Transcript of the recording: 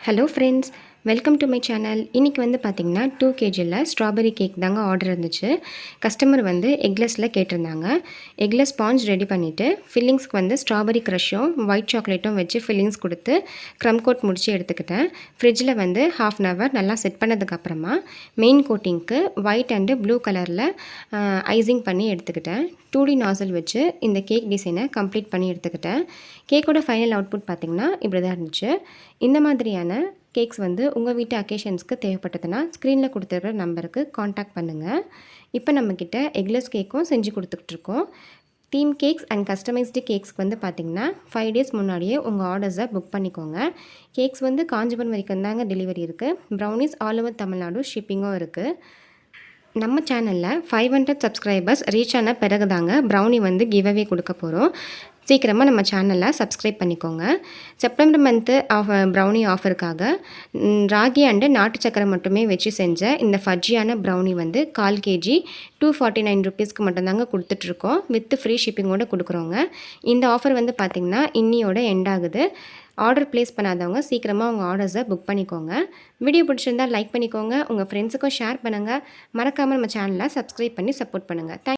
Hello friends, welcome to my channel. இன்றைக்கி வந்து பார்த்திங்கன்னா 2 kgல ஸ்ட்ராபெரி கேக் தாங்க ஆர்டர் இருந்துச்சு. கஸ்டமர் வந்து எக்லெஸில் கேட்டிருந்தாங்க. எக்லெஸ் ஸ்பாஞ்ச் ரெடி பண்ணிவிட்டு ஃபில்லிங்ஸ்க்கு வந்து ஸ்ட்ராபெரி க்ரஷும் ஒயிட் சாக்லேட்டும் வச்சு ஃபில்லிங்ஸ் கொடுத்து க்ரம் கோட் முடித்து எடுத்துக்கிட்டேன். ஃப்ரிட்ஜில் வந்து 1/2 hour நல்லா செட் பண்ணதுக்கப்புறமா மெயின் கோட்டிங்க்கு ஒயிட் அண்டு ப்ளூ கலரில் ஐசிங் பண்ணி எடுத்துக்கிட்டேன். 2D நாசல் வச்சு இந்த கேக் டிசைனை கம்ப்ளீட் பண்ணி எடுத்துக்கிட்டேன். கேக்கோட ஃபைனல் அவுட்புட் பார்த்திங்கன்னா இப்படி தான் இருந்துச்சு. இந்த மாதிரியான கேக்ஸ் வந்து உங்கள் வீட்டு அக்கேஷன்ஸ்க்கு தேவைப்பட்டதுன்னா ஸ்க்ரீனில் கொடுத்துருக்கிற நம்பருக்கு காண்டாக்ட் பண்ணுங்கள். இப்போ நம்மக்கிட்ட எக்லெஸ் கேக்கும் செஞ்சு கொடுத்துட்ருக்கோம். தீம் கேக்ஸ் அண்ட் கஸ்டமைஸ்டு கேக்ஸ்க்கு வந்து பார்த்திங்கன்னா 5 days முன்னாடியே உங்கள் ஆர்டர்ஸை புக் பண்ணிக்கோங்க. கேக்ஸ் வந்து காஞ்சிபுரம் வரைக்கும் தாங்க டெலிவரி இருக்குது. ப்ரௌனிஸ் ஆல் ஓவர் தமிழ்நாடு ஷிப்பிங்கும் இருக்குது. நம்ம சேனலில் 500 சப்ஸ்கிரைபர்ஸ் ரீச் ஆன பிறகு தாங்க ப்ரௌனி வந்து கிவ்அவே கொடுக்க போகிறோம். சீக்கிரமாக நம்ம சேனலில் சப்ஸ்கிரைப் பண்ணிக்கோங்க. செப்டம்பர் மந்த்து ப்ரௌனி ஆஃபருக்காக ராகி அண்டு நாட்டு சக்கரை மட்டுமே வச்சு செஞ்ச இந்த ஃபஜ்ஜியான ப்ரௌனி வந்து 1/4 kg 249 rupeesக்கு மட்டும்தாங்க கொடுத்துட்ருக்கோம். வித் ஃப்ரீ ஷிப்பிங்கோடு கொடுக்குறோங்க. இந்த ஆஃபர் வந்து பார்த்திங்கன்னா இன்னியோட எண்ட் ஆகுது. ஆர்டர் ப்ளேஸ் பண்ணாதவங்க சீக்கிரமாக உங்கள் ஆர்டர்ஸை புக் பண்ணிக்கோங்க. வீடியோ பிடிச்சிருந்தால் லைக் பண்ணிக்கோங்க. உங்கள் ஃப்ரெண்ட்ஸுக்கும் ஷேர் பண்ணுங்கள். மறக்காமல் நம்ம சேனலை சப்ஸ்கிரைப் பண்ணி சப்போர்ட் பண்ணுங்கள்.